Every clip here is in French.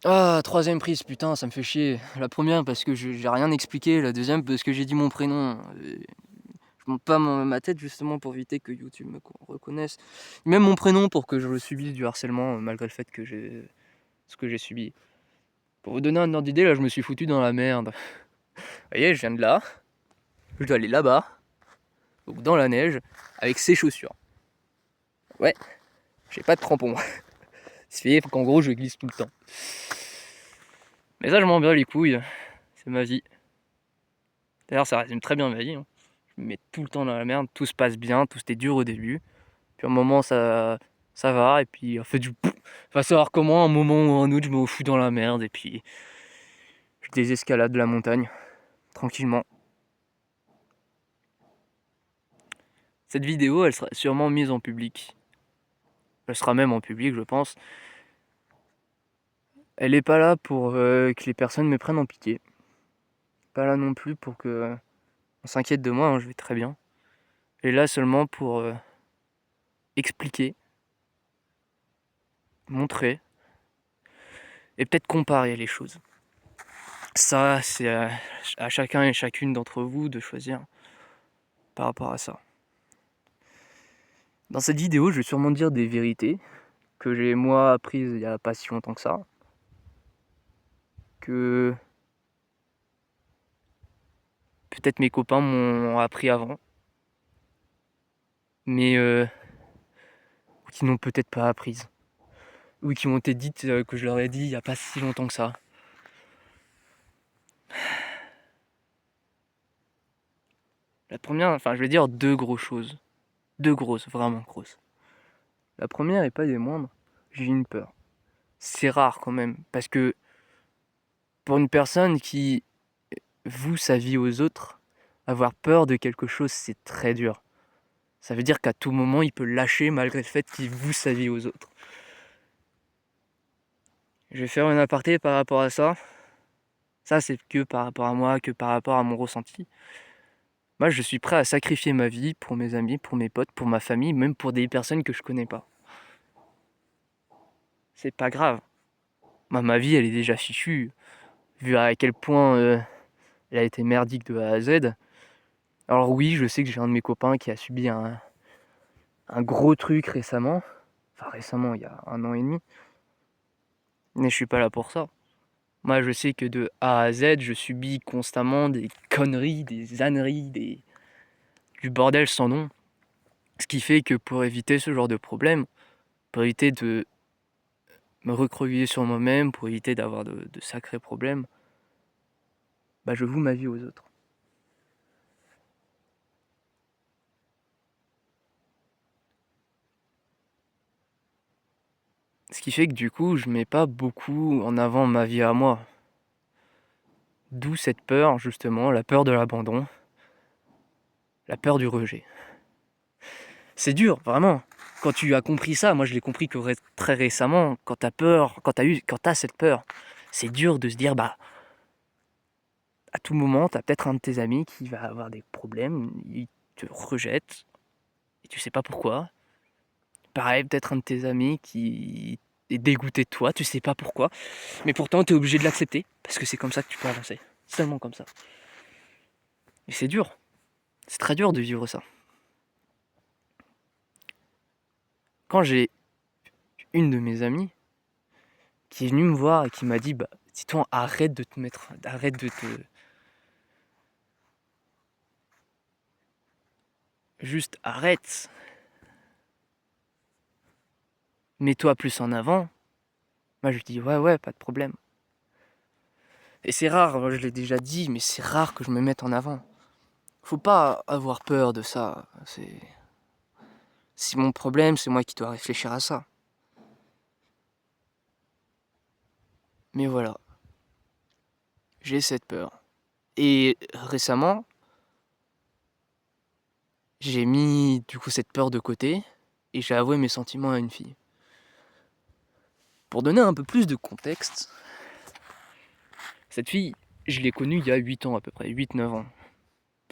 Ah, 3e prise, putain, ça me fait chier. La première parce que j'ai rien expliqué, la deuxième parce que j'ai dit mon prénom. Je monte pas ma tête justement pour éviter que YouTube me reconnaisse. Même mon prénom pour que je subisse du harcèlement malgré le fait que j'ai ce que j'ai subi. Pour vous donner un ordre d'idée, là, je me suis foutu dans la merde. Vous voyez, je viens de là, je dois aller là-bas, donc dans la neige, avec ces chaussures. Ouais, j'ai pas de crampons. Ce qui fait qu'en gros, je glisse tout le temps. Mais ça, je m'en bats les couilles. C'est ma vie. D'ailleurs, ça résume très bien ma vie, hein. Je me mets tout le temps dans la merde, tout se passe bien, tout c'était dur au début. Puis à un moment, ça va, et puis en fait, va savoir comment, un moment ou un autre, je me fous dans la merde, et puis je désescalade de la montagne, tranquillement. Cette vidéo, elle sera sûrement mise en public. Elle sera même en public, je pense. Elle est pas là pour que les personnes me prennent en pitié. Pas là non plus pour que on s'inquiète de moi, hein, je vais très bien. Elle est là seulement pour expliquer, montrer, et peut-être comparer les choses. Ça, c'est à chacun et chacune d'entre vous de choisir par rapport à ça. Dans cette vidéo, je vais sûrement dire des vérités que j'ai moi apprises il n'y a pas si longtemps que ça. Que peut-être mes copains m'ont appris avant. Mais qui n'ont peut-être pas apprises. Ou qui m'ont été dites que je leur ai dit il n'y a pas si longtemps que ça. La première, enfin je vais dire deux grosses choses. Deux grosses, vraiment grosses. La première et pas des moindres, j'ai une peur. C'est rare quand même, parce que pour une personne qui voue sa vie aux autres, avoir peur de quelque chose, c'est très dur. Ça veut dire qu'à tout moment, il peut lâcher malgré le fait qu'il voue sa vie aux autres. Je vais faire une aparté par rapport à ça. Ça, c'est que par rapport à moi, que par rapport à mon ressenti. Moi, je suis prêt à sacrifier ma vie pour mes amis, pour mes potes, pour ma famille, même pour des personnes que je connais pas. C'est pas grave. Moi, ma vie, elle est déjà fichue, vu à quel point elle a été merdique de A à Z. Alors oui, je sais que j'ai un de mes copains qui a subi un gros truc récemment. Enfin, récemment, il y a 1 an et demi. Mais je suis pas là pour ça. Moi, je sais que de A à Z, je subis constamment des conneries, des âneries, du bordel sans nom. Ce qui fait que pour éviter ce genre de problème, pour éviter de me recroqueviller sur moi-même, pour éviter d'avoir de sacrés problèmes, bah je voue ma vie aux autres. Ce qui fait que du coup, je mets pas beaucoup en avant ma vie à moi. D'où cette peur, justement, la peur de l'abandon, la peur du rejet. C'est dur, vraiment. Quand tu as compris ça, moi je l'ai compris que très récemment, quand t'as peur, quand t'as cette peur, c'est dur de se dire, bah, à tout moment, t'as peut-être un de tes amis qui va avoir des problèmes, il te rejette, et tu sais pas pourquoi. Pareil, peut-être un de tes amis qui est dégoûté de toi, tu sais pas pourquoi, mais pourtant t'es obligé de l'accepter, parce que c'est comme ça que tu peux avancer. Seulement comme ça. Et c'est dur. C'est très dur de vivre ça. Quand j'ai une de mes amies qui est venue me voir et qui m'a dit, bah, Titon, arrête de te mettre, arrête de te... Juste arrête. Mets-toi plus en avant. Moi je lui dis, ouais, pas de problème. Et c'est rare, moi, je l'ai déjà dit, mais c'est rare que je me mette en avant. Faut pas avoir peur de ça. Si mon problème, c'est moi qui dois réfléchir à ça. Mais voilà, j'ai cette peur. Et récemment, j'ai mis du coup cette peur de côté et j'ai avoué mes sentiments à une fille. Pour donner un peu plus de contexte, cette fille, je l'ai connue il y a 8 ans à peu près, 8-9 ans.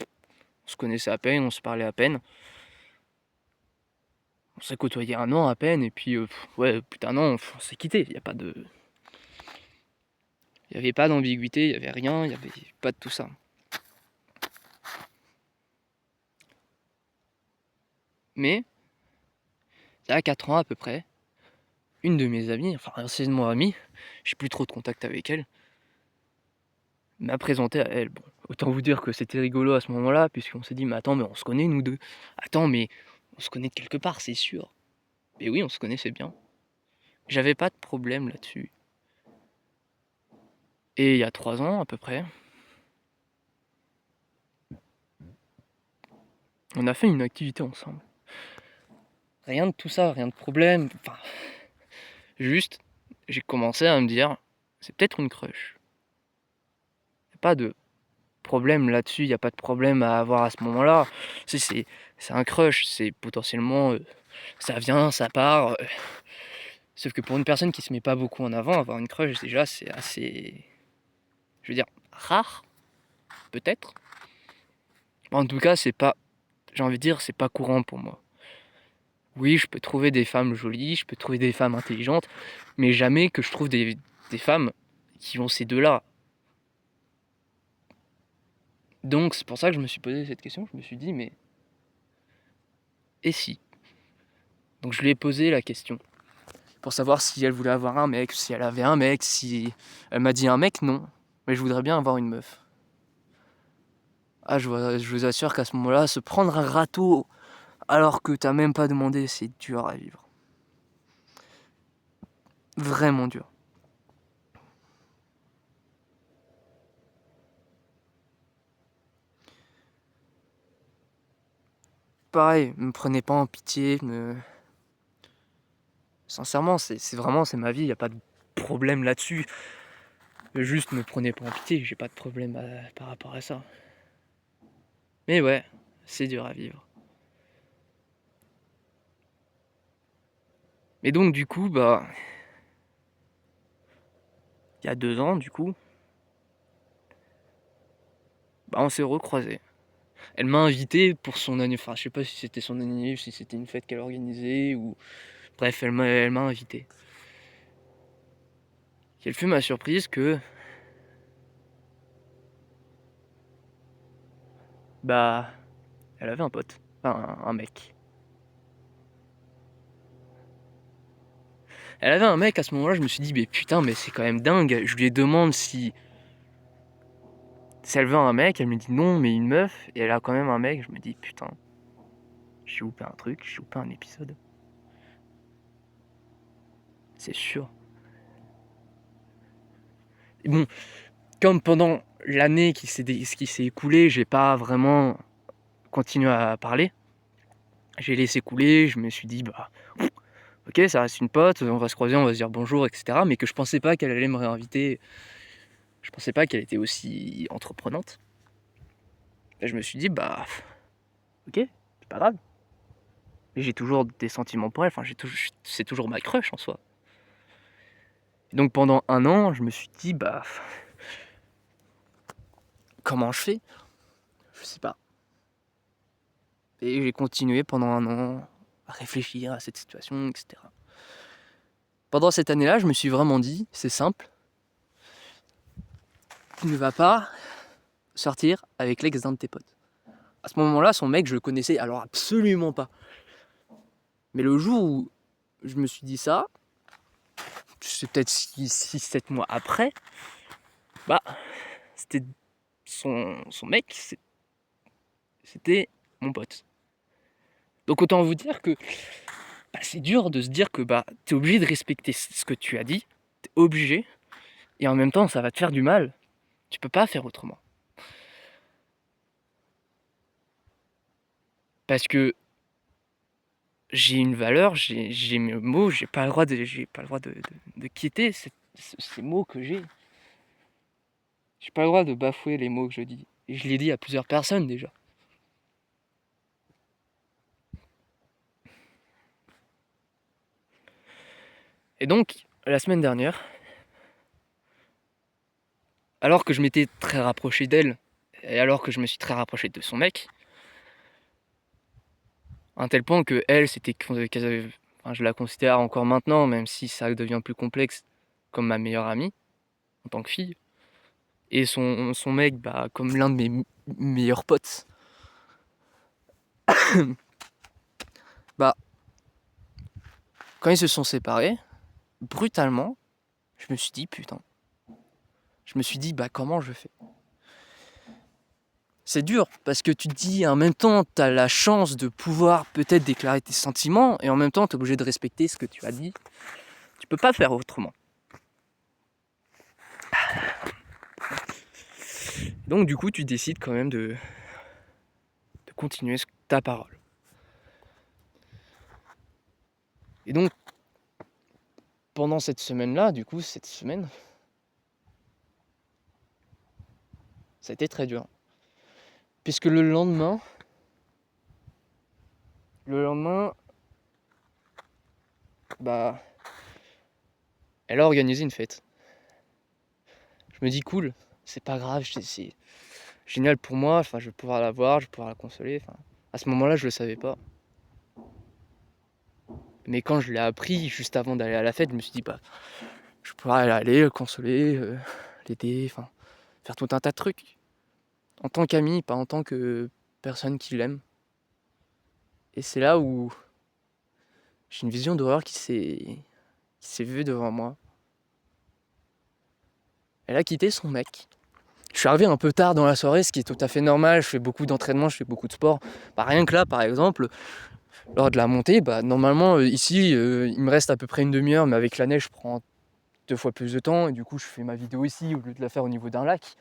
On se connaissait à peine, on se parlait à peine. On s'est côtoyé 1 an à peine, et puis, ouais, putain, non, on s'est quitté. Il n'y a pas de. Il n'y avait pas d'ambiguïté, il n'y avait rien, il n'y avait pas de tout ça. Mais, il y a 4 ans à peu près, une de mes amies, enfin anciennement amie, j'ai plus trop de contact avec elle, m'a présenté à elle. Bon, autant vous dire que c'était rigolo à ce moment-là, puisqu'on s'est dit, mais attends, mais on se connaît nous deux. Attends, mais on se connaît de quelque part, c'est sûr. Et oui, on se connaissait bien. J'avais pas de problème là-dessus. Et il y a 3 ans à peu près, on a fait une activité ensemble. Rien de tout ça, rien de problème. Enfin, juste, j'ai commencé à me dire, c'est peut-être une crush. Y a pas de problème là-dessus, il n'y a pas de problème à avoir à ce moment-là. C'est un crush, c'est potentiellement, ça vient, ça part. Sauf que pour une personne qui se met pas beaucoup en avant, avoir une crush déjà c'est assez, je veux dire, rare, peut-être. En tout cas, c'est pas, j'ai envie de dire, c'est pas courant pour moi. Oui, je peux trouver des femmes jolies, je peux trouver des femmes intelligentes, mais jamais que je trouve des femmes qui ont ces deux-là. Donc c'est pour ça que je me suis posé cette question, je me suis dit, mais et si? Donc je lui ai posé la question, pour savoir si elle voulait avoir un mec, si elle avait un mec, si... Elle m'a dit un mec, non, mais je voudrais bien avoir une meuf. Ah, je vous assure qu'à ce moment-là, se prendre un râteau alors que t'as même pas demandé, c'est dur à vivre. Vraiment dur. Pareil, me prenez pas en pitié, sincèrement, c'est vraiment, c'est ma vie, y a pas de problème là-dessus. Juste me prenez pas en pitié, j'ai pas de problème par rapport à ça. Mais ouais, c'est dur à vivre. Et donc du coup, bah... Il y a 2 ans, du coup, bah on s'est recroisés. Elle m'a invité pour son anniversaire. Enfin, je sais pas si c'était son anniversaire, si c'était une fête qu'elle organisait ou... Bref, elle m'a invité. Quelle fut ma surprise que... Bah... Elle avait un pote. Enfin, un mec. Elle avait un mec, à ce moment-là, je me suis dit, mais putain, mais c'est quand même dingue. Je lui demande si elle veut un mec, elle me dit non, mais une meuf, et elle a quand même un mec. Je me dis, putain, j'ai loupé un truc, j'ai loupé un épisode. C'est sûr. Et bon, comme pendant l'année qui s'est écoulée, j'ai pas vraiment continué à parler. J'ai laissé couler, je me suis dit, bah, ok, ça reste une pote, on va se croiser, on va se dire bonjour, etc. Mais que je pensais pas qu'elle allait me réinviter. Je pensais pas qu'elle était aussi entreprenante. Et je me suis dit, bah, ok, c'est pas grave. Et j'ai toujours des sentiments pour elle, enfin, c'est toujours ma crush en soi. Et donc pendant 1 an, je me suis dit, bah, comment je fais? Je sais pas. Et j'ai continué pendant 1 an à réfléchir à cette situation, etc. Pendant cette année-là, je me suis vraiment dit, c'est simple, tu ne vas pas sortir avec l'ex d'un de tes potes. À ce moment-là, son mec, je le connaissais alors absolument pas. Mais le jour où je me suis dit ça, c'est peut-être 6-7 mois après, bah, c'était son mec, c'était mon pote. Donc autant vous dire que bah, c'est dur de se dire que bah, t'es obligé de respecter ce que tu as dit, t'es obligé, et en même temps ça va te faire du mal. Tu peux pas faire autrement. Parce que j'ai une valeur, j'ai mes mots, j'ai pas le droit de quitter ces mots que j'ai. J'ai pas le droit de bafouer les mots que je dis. Et je l'ai dit à plusieurs personnes déjà. Et donc, la semaine dernière, alors que je m'étais très rapproché d'elle, et alors que je me suis très rapproché de son mec, à un tel point que elle, enfin, je la considère encore maintenant, même si ça devient plus complexe, comme ma meilleure amie, en tant que fille. Et son mec, bah, comme l'un de mes meilleurs potes, bah, quand ils se sont séparés, brutalement, je me suis dit, putain. Je me suis dit, bah, comment je fais? C'est dur, parce que tu te dis, en même temps, t'as la chance de pouvoir peut-être déclarer tes sentiments, et en même temps, t'es obligé de respecter ce que tu as dit. Tu peux pas faire autrement. Donc, du coup, tu décides quand même de continuer ta parole. Et donc, pendant cette semaine-là, cette semaine, ça a été très dur. Puisque le lendemain, bah, elle a organisé une fête. Je me dis, cool, c'est pas grave, c'est génial pour moi, enfin, je vais pouvoir la voir, je vais pouvoir la consoler. Enfin, à ce moment-là, je le savais pas. Mais quand je l'ai appris, juste avant d'aller à la fête, je me suis dit, bah, je pourrais aller le consoler, l'aider, enfin, faire tout un tas de trucs. En tant qu'ami, pas en tant que personne qui l'aime. Et c'est là où j'ai une vision d'horreur qui s'est vue devant moi. Elle a quitté son mec. Je suis arrivé un peu tard dans la soirée, ce qui est tout à fait normal. Je fais beaucoup d'entraînement, je fais beaucoup de sport. Bah, rien que là, par exemple, lors de la montée, bah, normalement, ici, il me reste à peu près une demi-heure, mais avec la neige, je prends 2 fois plus de temps. Et du coup, je fais ma vidéo ici au lieu de la faire au niveau d'un lac.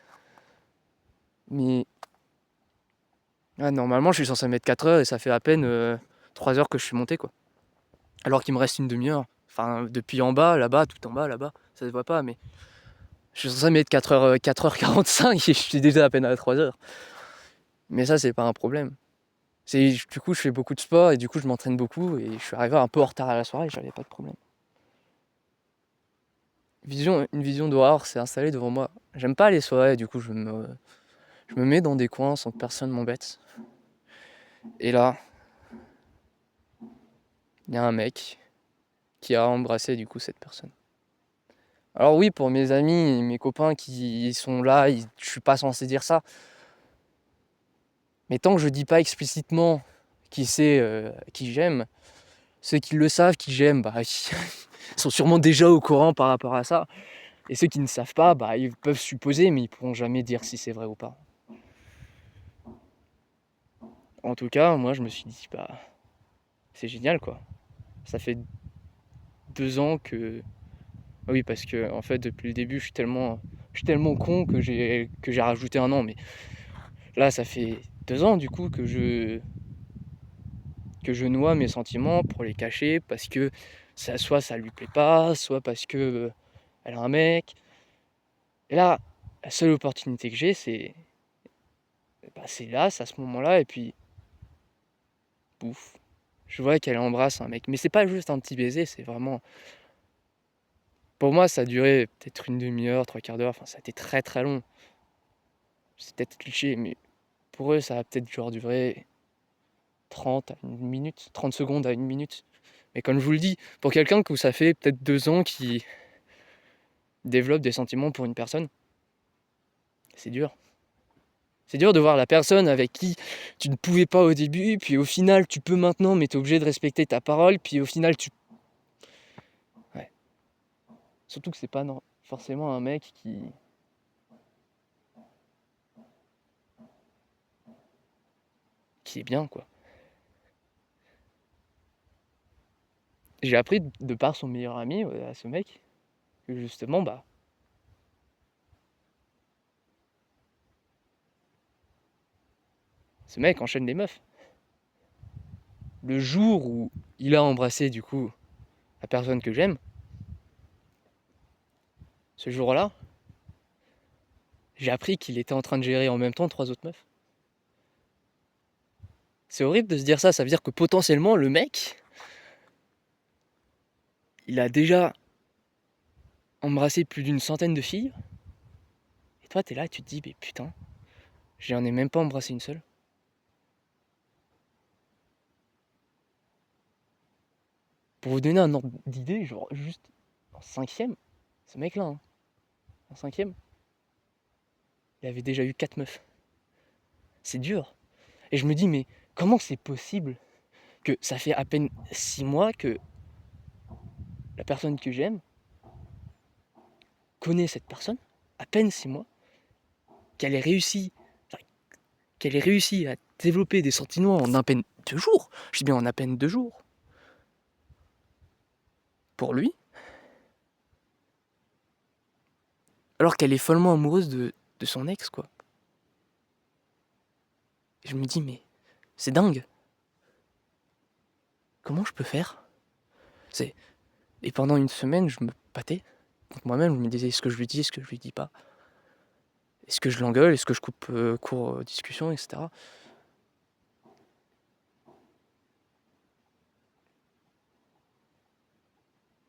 Mais normalement, je suis censé mettre 4 heures et ça fait à peine 3 heures que je suis monté, quoi. Alors qu'il me reste une demi-heure. Enfin, depuis en bas, là-bas, tout en bas, là-bas, ça se voit pas, mais je suis censé mettre 4h45 et je suis déjà à peine à 3 heures. Mais ça, c'est pas un problème. Du coup, je fais beaucoup de sport et du coup, je m'entraîne beaucoup et je suis arrivé un peu en retard à la soirée et j'avais pas de problème. Une vision d'horreur s'est installée devant moi. J'aime pas les soirées, du coup, je me mets dans des coins sans que personne m'embête. Et là, il y a un mec qui a embrassé du coup cette personne. Alors oui, pour mes amis et mes copains qui sont là, je suis pas censé dire ça. Mais tant que je dis pas explicitement qui c'est qui j'aime, ceux qui le savent, qui j'aime, bah, ils sont sûrement déjà au courant par rapport à ça. Et ceux qui ne savent pas, bah, ils peuvent supposer, mais ils pourront jamais dire si c'est vrai ou pas. En tout cas, moi je me suis dit, bah, c'est génial quoi. Ça fait 2 ans que... Oui, parce que en fait, depuis le début, je suis tellement con que j'ai rajouté un an. Mais là, ça fait 2 ans du coup que je noie mes sentiments pour les cacher parce que soit ça lui plaît pas, soit parce que elle a un mec. Et là, la seule opportunité que j'ai, c'est là, c'est à ce moment-là, et puis pouf, je vois qu'elle embrasse un mec. Mais c'est pas juste un petit baiser, c'est vraiment... Pour moi, ça a duré peut-être une demi-heure, 3/4 d'heure, enfin ça a été très très long. C'est peut-être cliché, mais pour eux, ça a peut-être genre duré 30 à une minute, 30 secondes à une minute. Mais comme je vous le dis, pour quelqu'un que ça fait peut-être 2 ans qui développe des sentiments pour une personne, c'est dur. C'est dur de voir la personne avec qui tu ne pouvais pas au début, puis au final tu peux maintenant, mais tu es obligé de respecter ta parole, puis au final tu... Ouais. Surtout que c'est pas forcément un mec qui est bien, quoi. J'ai appris de par son meilleur ami, à ce mec, que justement, bah, ce mec enchaîne les meufs. Le jour où il a embrassé, du coup, la personne que j'aime, ce jour-là, j'ai appris qu'il était en train de gérer en même temps 3 autres meufs. C'est horrible de se dire ça veut dire que potentiellement, le mec, il a déjà embrassé plus d'une centaine de filles, et toi, t'es là et tu te dis, mais putain, j'en ai même pas embrassé une seule. Pour vous donner un ordre d'idée, genre juste en cinquième, ce mec-là, hein, en cinquième, il avait déjà eu 4 meufs. C'est dur. Et je me dis, mais comment c'est possible que ça fait à peine 6 mois que la personne que j'aime connaît cette personne, à peine 6 mois, qu'elle ait réussi, à développer des sentiments en à peine 2 jours. Je dis bien en à peine 2 jours. Pour lui. Alors qu'elle est follement amoureuse de son ex, quoi. Et je me dis, mais c'est dingue. Comment je peux faire? Et pendant une semaine, je me battais contre moi-même. Je me disais, est-ce que je lui dis, est-ce que je lui dis pas? Est-ce que je l'engueule? Est-ce que je coupe court aux discussions, etc.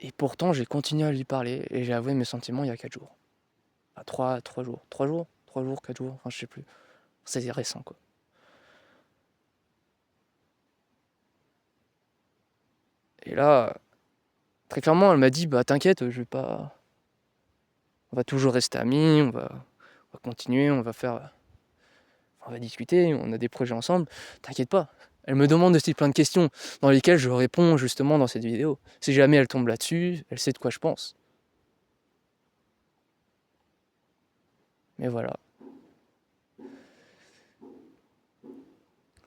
Et pourtant, j'ai continué à lui parler et j'ai avoué mes sentiments il y a 4 jours. Enfin, 3 jours. 3 jours 3 jours, 4 jours, enfin je sais plus. C'est récent, quoi. Et là, très clairement, elle m'a dit, bah t'inquiète, je vais pas... On va toujours rester amis, on va continuer, on va discuter, on a des projets ensemble, t'inquiète pas. Elle me demande aussi plein de questions dans lesquelles je réponds justement dans cette vidéo. Si jamais elle tombe là-dessus, elle sait de quoi je pense. Mais voilà.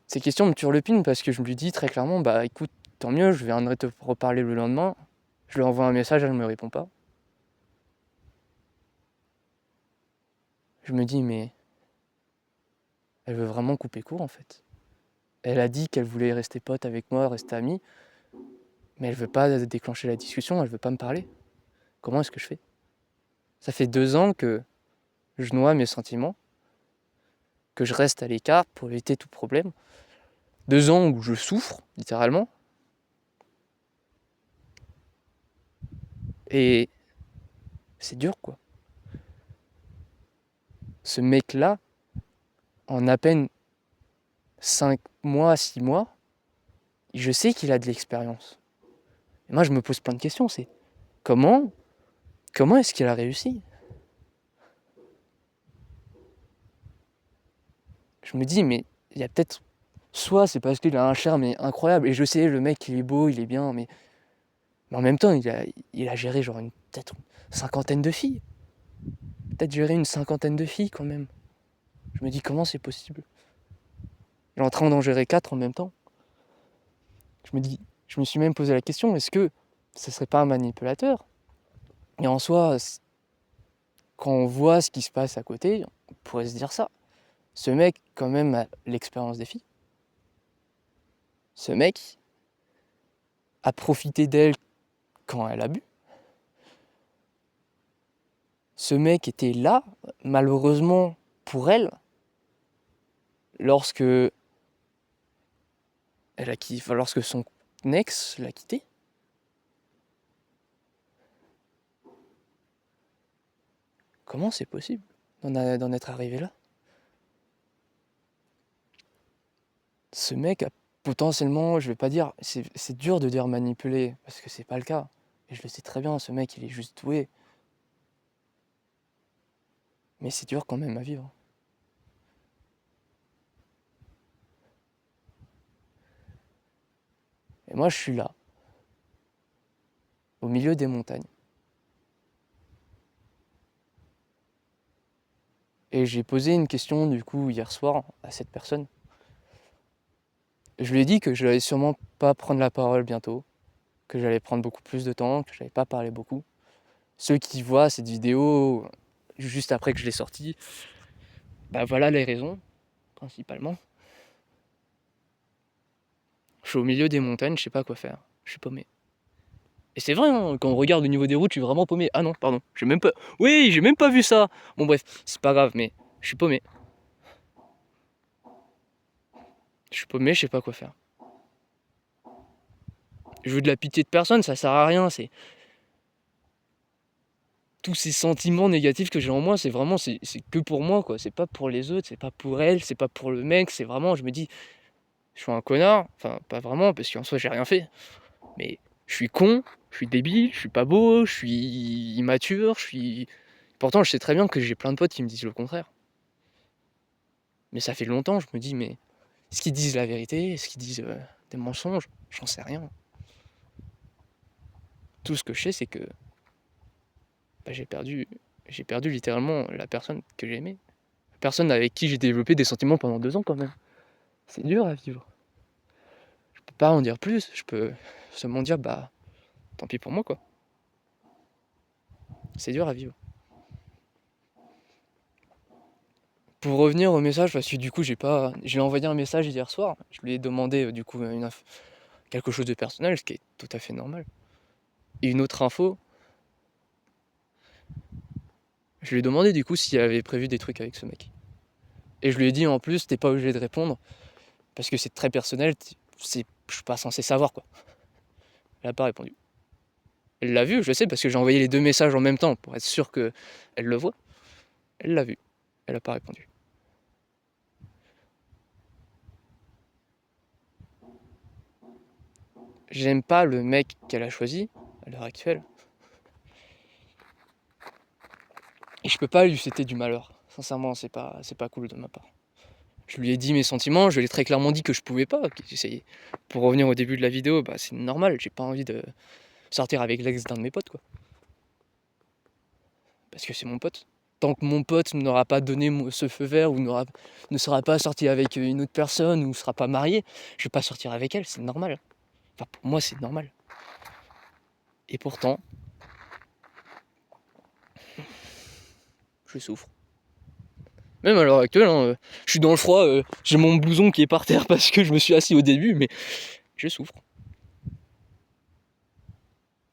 Ces questions me turlupinent parce que je lui dis très clairement, bah écoute, tant mieux, je viendrai te reparler le lendemain. Je lui envoie un message, elle ne me répond pas. Je me dis, mais elle veut vraiment couper court en fait. Elle a dit qu'elle voulait rester pote avec moi, rester amie, mais elle veut pas déclencher la discussion, elle veut pas me parler. Comment est-ce que je fais? Ça fait 2 ans que je noie mes sentiments, que je reste à l'écart pour éviter tout problème. 2 ans où je souffre, littéralement. Et c'est dur, quoi. Ce mec-là, en à peine 5 mois, 6 mois, je sais qu'il a de l'expérience. Et moi, je me pose plein de questions. C'est comment est-ce qu'il a réussi? Je me dis, mais il y a peut-être... Soit c'est parce qu'il a un charme incroyable, et je sais, le mec, il est beau, il est bien, mais en même temps, il a géré genre peut-être une cinquantaine de filles. Peut-être géré une cinquantaine de filles quand même. Je me dis, comment c'est possible? Il est en train d'en gérer 4 en même temps. Je me suis même posé la question, est-ce que ce serait pas un manipulateur? Et en soi, quand on voit ce qui se passe à côté, on pourrait se dire ça. Ce mec, quand même, a l'expérience des filles. Ce mec a profité d'elle quand elle a bu. Ce mec était là, malheureusement pour elle, lorsque son ex l'a quitté. Comment c'est possible d'en être arrivé là? Ce mec a potentiellement, je vais pas dire, c'est dur de dire manipuler, parce que c'est pas le cas. Et je le sais très bien, ce mec, il est juste doué. Mais c'est dur quand même à vivre. Et moi, je suis là, au milieu des montagnes. Et j'ai posé une question, du coup, hier soir, à cette personne. Je lui ai dit que je n'allais sûrement pas prendre la parole bientôt, que j'allais prendre beaucoup plus de temps, que je n'allais pas parler beaucoup. Ceux qui voient cette vidéo juste après que je l'ai sortie, bah voilà les raisons, principalement. Je suis au milieu des montagnes, je sais pas quoi faire. Je suis paumé. Et c'est vrai, hein, quand on regarde au niveau des routes, je suis vraiment paumé. Ah non, pardon, j'ai même pas... Oui, j'ai même pas vu ça. Bon bref, c'est pas grave, mais je suis paumé. Je suis paumé, je sais pas quoi faire. Je veux de la pitié de personne, ça sert à rien, c'est... Tous ces sentiments négatifs que j'ai en moi, c'est vraiment, c'est que pour moi, quoi. C'est pas pour les autres, c'est pas pour elle, c'est pas pour le mec, c'est vraiment, je me dis, je suis un connard, enfin, pas vraiment, parce qu'en soi, j'ai rien fait. Mais je suis con, je suis débile, je suis pas beau, je suis immature, je suis... Pourtant, je sais très bien que j'ai plein de potes qui me disent le contraire. Mais ça fait longtemps, je me dis, mais est-ce qu'ils disent la vérité? Est-ce qu'ils disent des mensonges? J'en sais rien. Tout ce que je sais, c'est que j'ai perdu littéralement la personne que j'aimais. La personne avec qui j'ai développé des sentiments pendant 2 ans quand même. C'est dur à vivre. Je peux pas en dire plus, je peux seulement dire, tant pis pour moi, quoi. C'est dur à vivre. Pour revenir au message, parce que du coup, je lui ai envoyé un message hier soir. Je lui ai demandé du coup quelque chose de personnel, ce qui est tout à fait normal. Et une autre info, je lui ai demandé du coup s'il avait prévu des trucs avec ce mec. Et je lui ai dit en plus, t'es pas obligé de répondre, parce que c'est très personnel, je suis pas censé savoir, quoi. Elle a pas répondu. Elle l'a vu, je sais, parce que j'ai envoyé les 2 messages en même temps pour être sûr qu'elle le voit. Elle l'a vu. Elle a pas répondu. J'aime pas le mec qu'elle a choisi à l'heure actuelle. Et je peux pas lui souhaiter du malheur. Sincèrement, c'est pas cool de ma part. Je lui ai dit mes sentiments, je lui ai très clairement dit que je pouvais pas. Pour revenir au début de la vidéo, c'est normal, j'ai pas envie de sortir avec l'ex d'un de mes potes, quoi. Parce que c'est mon pote. Tant que mon pote n'aura pas donné ce feu vert ou ne sera pas sorti avec une autre personne ou ne sera pas marié, je vais pas sortir avec elle, c'est normal. Enfin, pour moi, c'est normal. Et pourtant, je souffre. Même à l'heure actuelle, je suis dans le froid, j'ai mon blouson qui est par terre parce que je me suis assis au début, mais je souffre.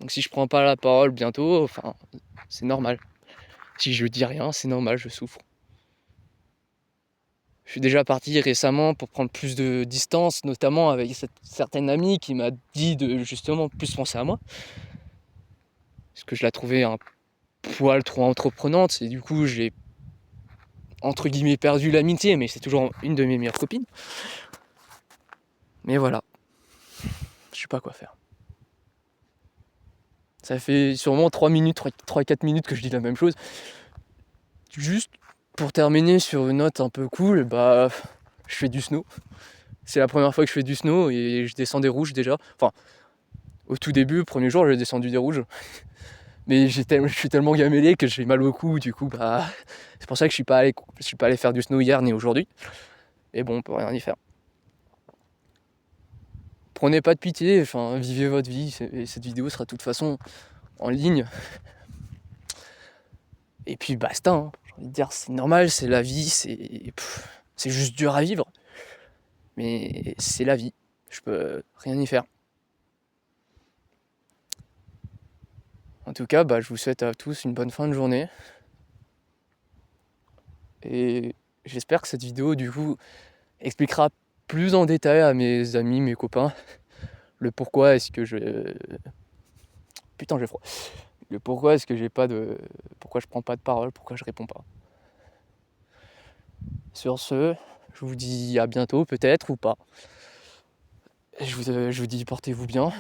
Donc si je prends pas la parole bientôt, c'est normal. Si je dis rien, c'est normal, je souffre. Je suis déjà parti récemment pour prendre plus de distance, notamment avec cette certaine amie qui m'a dit de justement plus penser à moi. Parce que je la trouvais un poil trop entreprenante et du coup j'ai entre guillemets perdu l'amitié, mais c'est toujours une de mes meilleures copines. Mais voilà, je sais pas quoi faire. Ça fait sûrement 3-4 minutes que je dis la même chose. Juste pour terminer sur une note un peu cool, je fais du snow. C'est la première fois que je fais du snow et je descends des rouges déjà. Enfin, au tout début, premier jour, j'ai descendu des rouges. Mais je suis tellement gamellé que j'ai mal au cou, du coup, c'est pour ça que je suis pas allé faire du snow hier ni aujourd'hui. Et bon, on peut rien y faire. Prenez pas de pitié, vivez votre vie. Cette vidéo sera de toute façon en ligne. Et puis basta, hein. J'ai envie de dire, c'est normal, c'est la vie, c'est juste dur à vivre. Mais c'est la vie, je peux rien y faire. En tout cas, je vous souhaite à tous une bonne fin de journée. Et j'espère que cette vidéo, du coup, expliquera plus en détail à mes amis, mes copains, le pourquoi est-ce que Putain, j'ai froid. Le pourquoi est-ce que pourquoi je prends pas de parole, pourquoi je réponds pas. Sur ce, je vous dis à bientôt, peut-être, ou pas. Je vous dis portez-vous bien.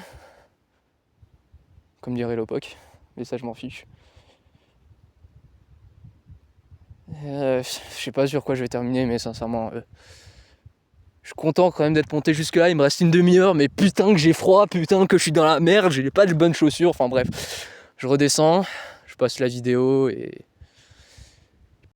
Comme dirait Lopoc. Mais ça, je m'en fiche. Je sais pas sur quoi je vais terminer, mais sincèrement, je suis content quand même d'être monté jusque là. Il me reste une demi-heure, mais putain que j'ai froid, putain que je suis dans la merde, j'ai pas de bonnes chaussures. Enfin bref, je redescends, je passe la vidéo et